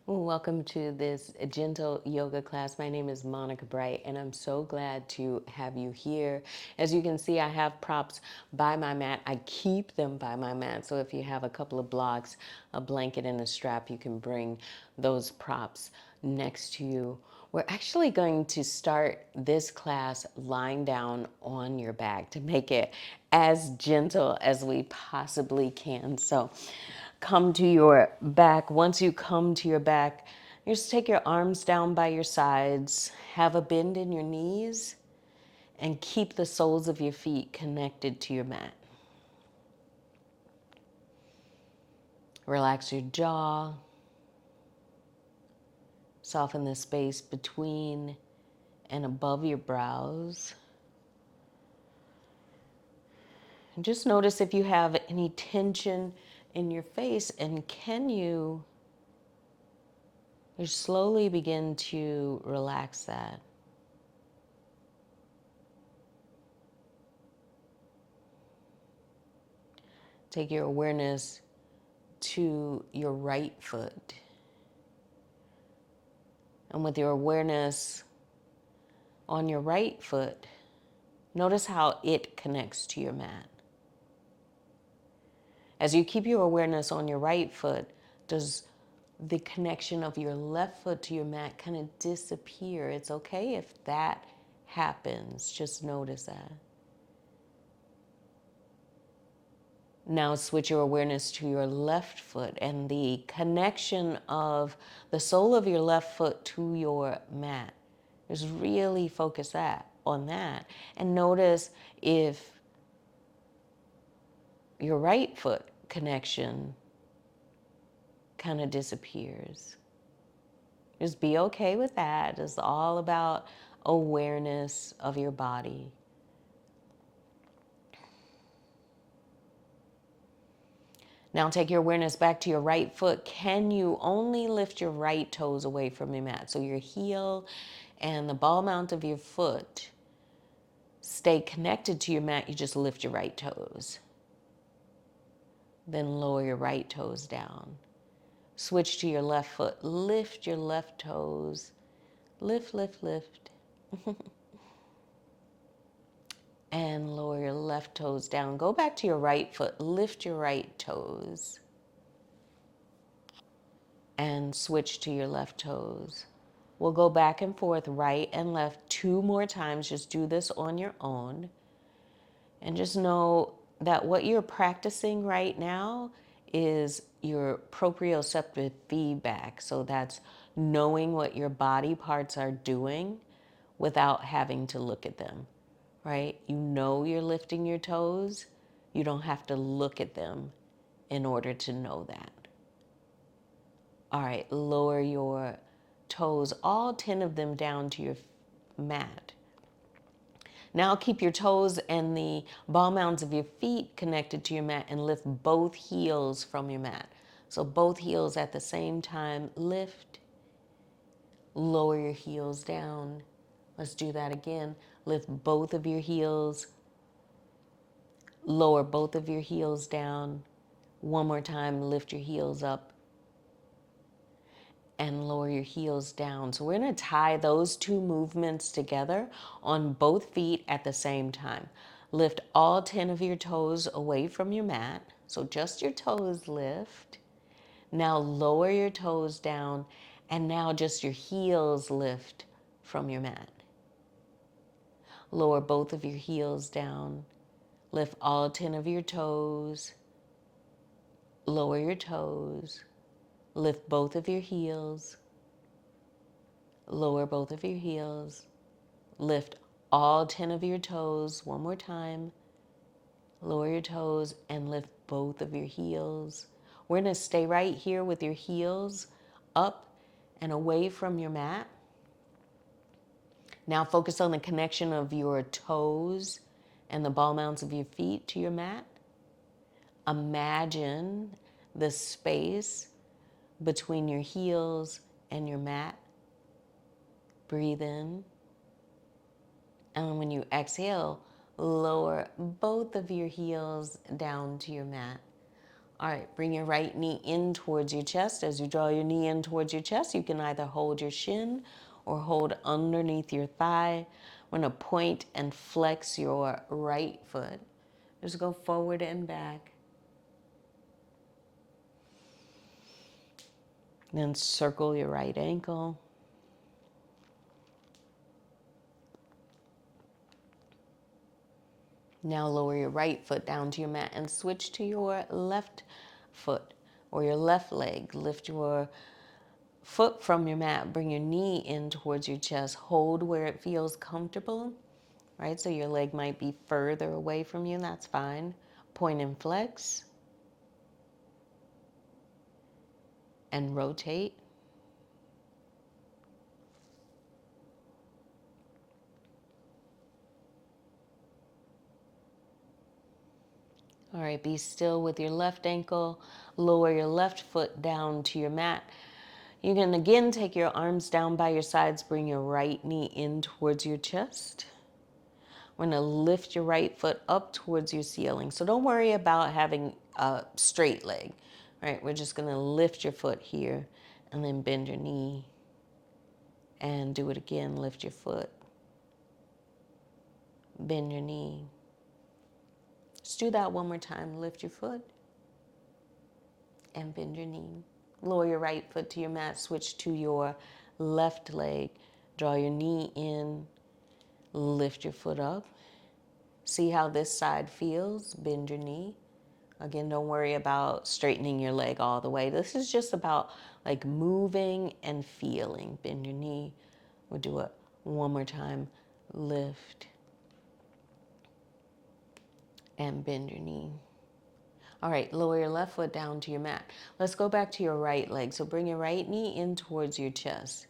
Welcome to this gentle yoga class. My name is Monica Bright, and I'm so glad to have you here. As you can see, I have props by my mat. I keep them by my mat. So if you have a couple of blocks, a blanket, and a strap, you can bring those props next to you. We're actually going to start this class lying down on your back to make it as gentle as we possibly can. So come to your back. Once you come to your back, you just take your arms down by your sides, have a bend in your knees, and keep the soles of your feet connected to your mat. Relax your jaw, soften the space between and above your brows. And just notice if you have any tension in your face, and can you slowly begin to relax that. Take your awareness to your right foot. And with your awareness on your right foot, notice how it connects to your mat. As you keep your awareness on your right foot, does the connection of your left foot to your mat kind of disappear? It's okay if that happens. Just notice that. Now switch your awareness to your left foot and the connection of the sole of your left foot to your mat. Just really focus on that. And notice if your right foot connection kind of disappears. Just be okay with that. It's all about awareness of your body. Now take your awareness back to your right foot. Can you only lift your right toes away from your mat? So your heel and the ball mount of your foot stay connected to your mat. You just lift your right toes. Then lower your right toes down. Switch to your left foot. Lift your left toes. Lift, lift, lift. And lower your left toes down. Go back to your right foot. Lift your right toes. And switch to your left toes. We'll go back and forth, right and left, 2 more times. Just do this on your own. And just know that what you're practicing right now is your proprioceptive feedback. So that's knowing what your body parts are doing without having to look at them, right? You know you're lifting your toes. You don't have to look at them in order to know that. All right, lower your toes, all 10 of them, down to your mat. Now keep your toes and the ball mounds of your feet connected to your mat and lift both heels from your mat. So both heels at the same time, lift, lower your heels down. Let's do that again. Lift both of your heels, lower both of your heels down. One more time, lift your heels up and lower your heels down. So we're going to tie those 2 movements together on both feet at the same time. Lift all 10 of your toes away from your mat. So just your toes lift. Now lower your toes down, and now just your heels lift from your mat. Lower both of your heels down. Lift all 10 of your toes. Lower your toes. Lift both of your heels. Lower both of your heels. Lift all 10 of your toes. One more time. Lower your toes and lift both of your heels. We're going to stay right here with your heels up and away from your mat. Now focus on the connection of your toes and the ball mounts of your feet to your mat. Imagine the space between your heels and your mat. Breathe in. And when you exhale, lower both of your heels down to your mat. All right, bring your right knee in towards your chest. As you draw your knee in towards your chest, you can either hold your shin or hold underneath your thigh. We're going to point and flex your right foot. Just go forward and back. Then circle your right ankle. Now lower your right foot down to your mat and switch to your left foot or your left leg. Lift your foot from your mat. Bring your knee in towards your chest. Hold where it feels comfortable, right? So your leg might be further away from you. That's fine. Point and flex. And rotate. All right, be still with your left ankle. Lower your left foot down to your mat. You can again take your arms down by your sides. Bring your right knee in towards your chest. We're going to lift your right foot up towards your ceiling. So don't worry about having a straight leg. All right, we're just going to lift your foot here and then bend your knee. And do it again. Lift your foot. Bend your knee. Just do that one more time. Lift your foot and bend your knee. Lower your right foot to your mat. Switch to your left leg. Draw your knee in. Lift your foot up. See how this side feels. Bend your knee. Again, don't worry about straightening your leg all the way. This is just about like moving and feeling. Bend your knee. We'll do it one more time. Lift and bend your knee. All right, lower your left foot down to your mat. Let's go back to your right leg. So bring your right knee in towards your chest.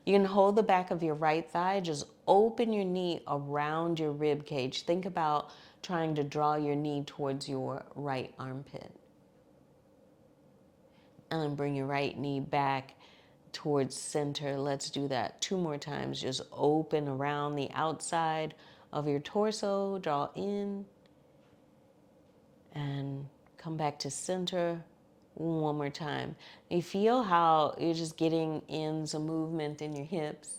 You can hold the back of your right thigh. Just open your knee around your rib cage. Think about trying to draw your knee towards your right armpit. And then bring your right knee back towards center. Let's do that 2 more times. Just open around the outside of your torso. Draw in. And come back to center one more time. You feel how you're just getting in some movement in your hips.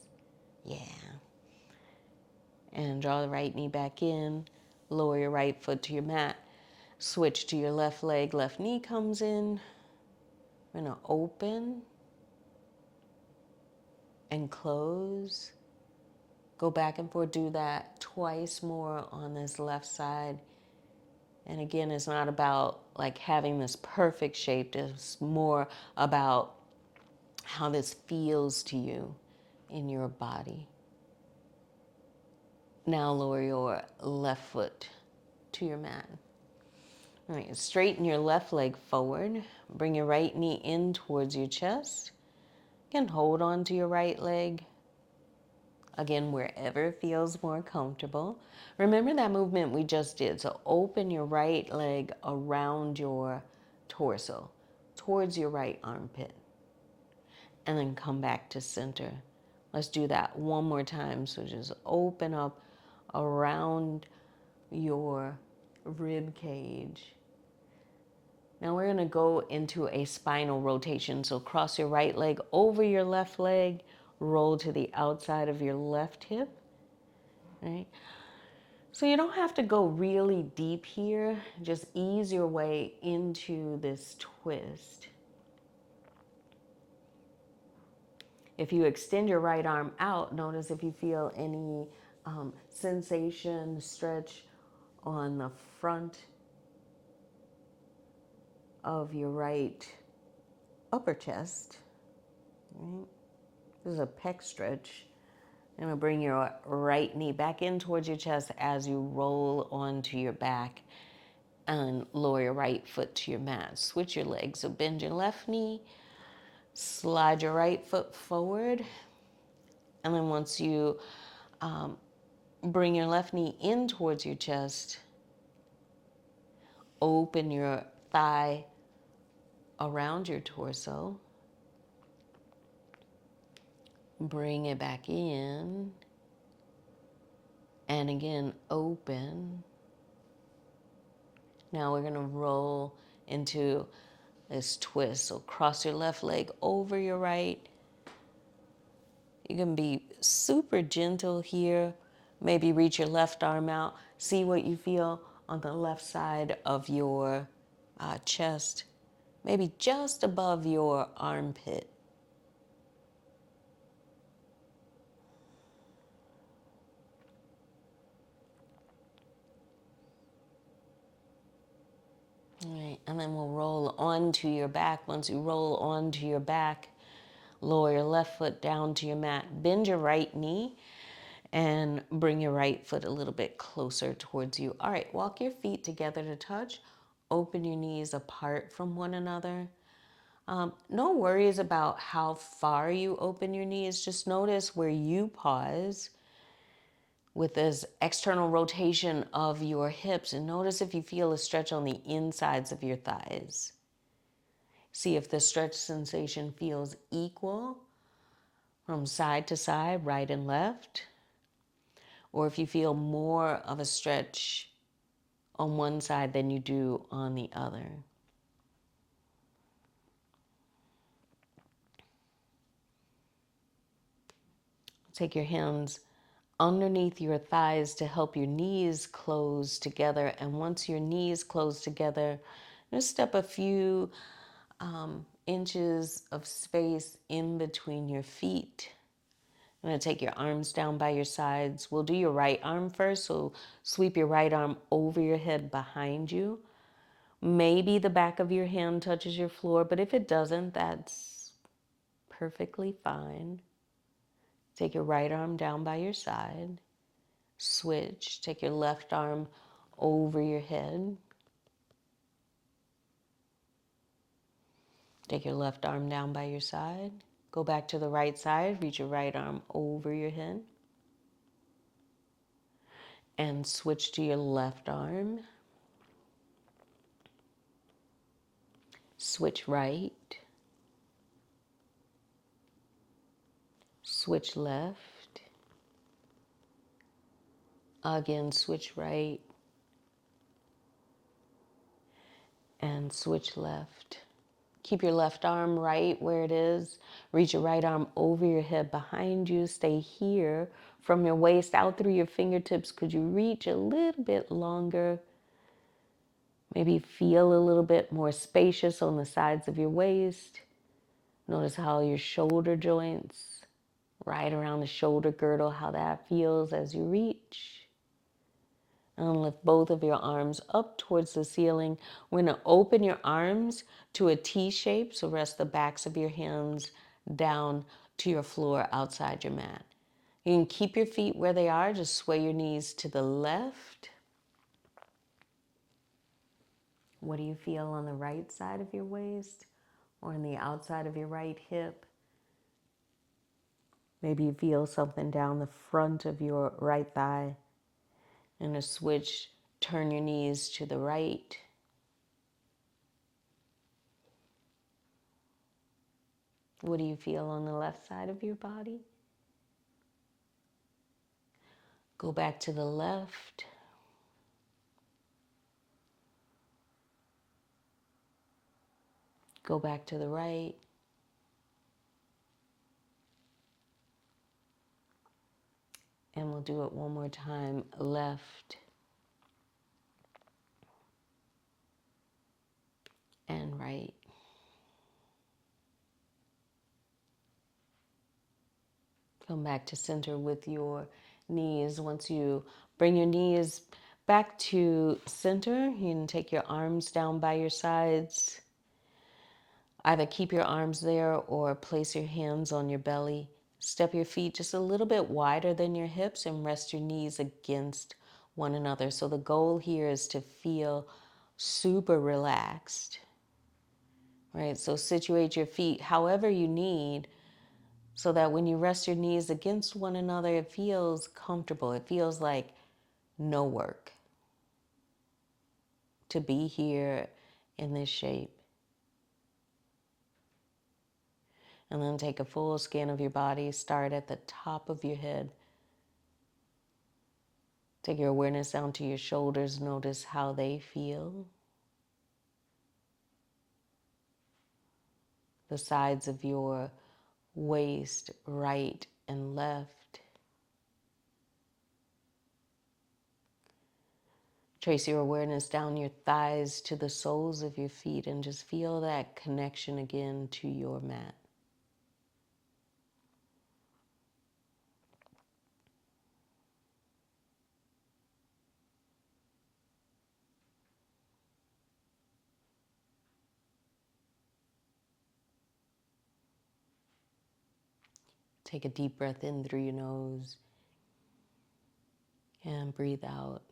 Yeah. And draw the right knee back in. Lower your right foot to your mat. Switch to your left leg. Left knee comes in. We're going to open and close. Go back and forth. Do that twice more on this left side. And again, it's not about like having this perfect shape. It's more about how this feels to you in your body. Now lower your left foot to your mat. All right, straighten your left leg forward. Bring your right knee in towards your chest. Again, hold on to your right leg. Again, wherever it feels more comfortable. Remember that movement we just did. So open your right leg around your torso, towards your right armpit. And then come back to center. Let's do that one more time. So just open up around your rib cage. Now we're going to go into a spinal rotation. So cross your right leg over your left leg, roll to the outside of your left hip. Right? So you don't have to go really deep here. Just ease your way into this twist. If you extend your right arm out, notice if you feel any sensation, stretch on the front of your right upper chest. Right? This is a pec stretch. I'm going to bring your right knee back in towards your chest as you roll onto your back and lower your right foot to your mat. Switch your legs. So bend your left knee, slide your right foot forward, and then once you bring your left knee in towards your chest, open your thigh around your torso. Bring it back in. And again, open. Now we're going to roll into this twist. So cross your left leg over your right. You can be super gentle here. Maybe reach your left arm out. See what you feel on the left side of your chest. Maybe just above your armpit. All right, and then we'll roll onto your back. Once you roll onto your back, lower your left foot down to your mat. Bend your right knee and bring your right foot a little bit closer towards you. All right, walk your feet together to touch. Open your knees apart from one another. No worries about how far you open your knees. Just notice where you pause with this external rotation of your hips, and notice if you feel a stretch on the insides of your thighs. See if the stretch sensation feels equal from side to side, right and left, or if you feel more of a stretch on one side than you do on the other. Take your hands underneath your thighs to help your knees close together. And once your knees close together, just step a few inches of space in between your feet. I'm going to take your arms down by your sides. We'll do your right arm first. So sweep your right arm over your head behind you. Maybe the back of your hand touches your floor, but if it doesn't, that's perfectly fine. Take your right arm down by your side. Switch. Take your left arm over your head. Take your left arm down by your side. Go back to the right side. Reach your right arm over your head. And switch to your left arm. Switch right. Switch left. Again, switch right. And switch left. Keep your left arm right where it is. Reach your right arm over your head behind you. Stay here. From your waist out through your fingertips, could you reach a little bit longer? Maybe feel a little bit more spacious on the sides of your waist. Notice how your shoulder joints, right around the shoulder girdle, how that feels as you reach. And lift both of your arms up towards the ceiling. We're going to open your arms to a T shape. So rest the backs of your hands down to your floor outside your mat. You can keep your feet where they are. Just sway your knees to the left. What do you feel on the right side of your waist or on the outside of your right hip? Maybe you feel something down the front of your right thigh. And a switch, turn your knees to the right. What do you feel on the left side of your body? Go back to the left. Go back to the right. And we'll do it one more time. Left and right. Come back to center with your knees. Once you bring your knees back to center, you can take your arms down by your sides. Either keep your arms there or place your hands on your belly. Step your feet just a little bit wider than your hips and rest your knees against one another. So the goal here is to feel super relaxed, right? So situate your feet however you need so that when you rest your knees against one another, it feels comfortable. It feels like no work to be here in this shape. And then take a full scan of your body. Start at the top of your head. Take your awareness down to your shoulders. Notice how they feel. the sides of your waist, right and left. Trace your awareness down your thighs to the soles of your feet and just feel that connection again to your mat. Take a deep breath in through your nose and breathe out.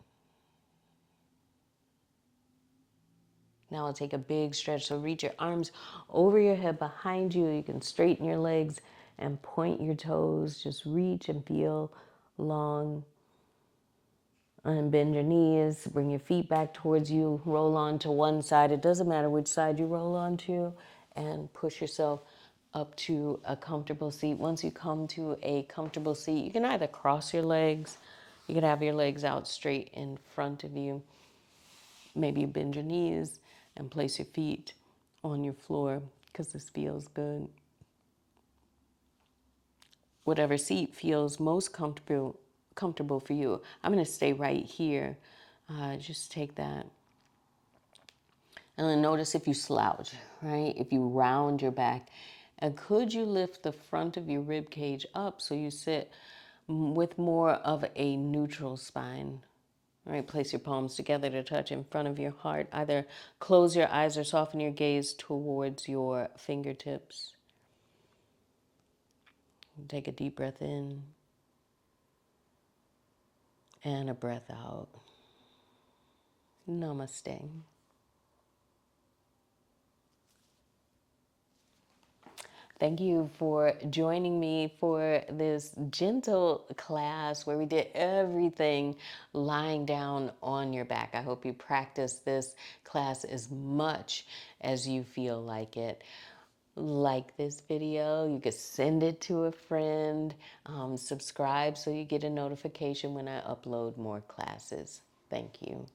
Now I'll take a big stretch. So reach your arms over your head behind you. You can straighten your legs and point your toes. Just reach and feel long. And bend your knees. Bring your feet back towards you. Roll on to one side. It doesn't matter which side you roll onto. And push yourself up to a comfortable seat. Once you come to a comfortable seat, you can either cross your legs. You can have your legs out straight in front of you. Maybe you bend your knees and place your feet on your floor because this feels good. Whatever seat feels most comfortable for you. I'm going to stay right here. Just take that. And then notice if you slouch, right? If you round your back. And could you lift the front of your rib cage up so you sit with more of a neutral spine? All right, place your palms together to touch in front of your heart. Either close your eyes or soften your gaze towards your fingertips. Take a deep breath in and a breath out. Namaste. Thank you for joining me for this gentle class where we did everything lying down on your back. I hope you practice this class as much as you feel like it. Like this video, you could send it to a friend, subscribe so you get a notification when I upload more classes. Thank you.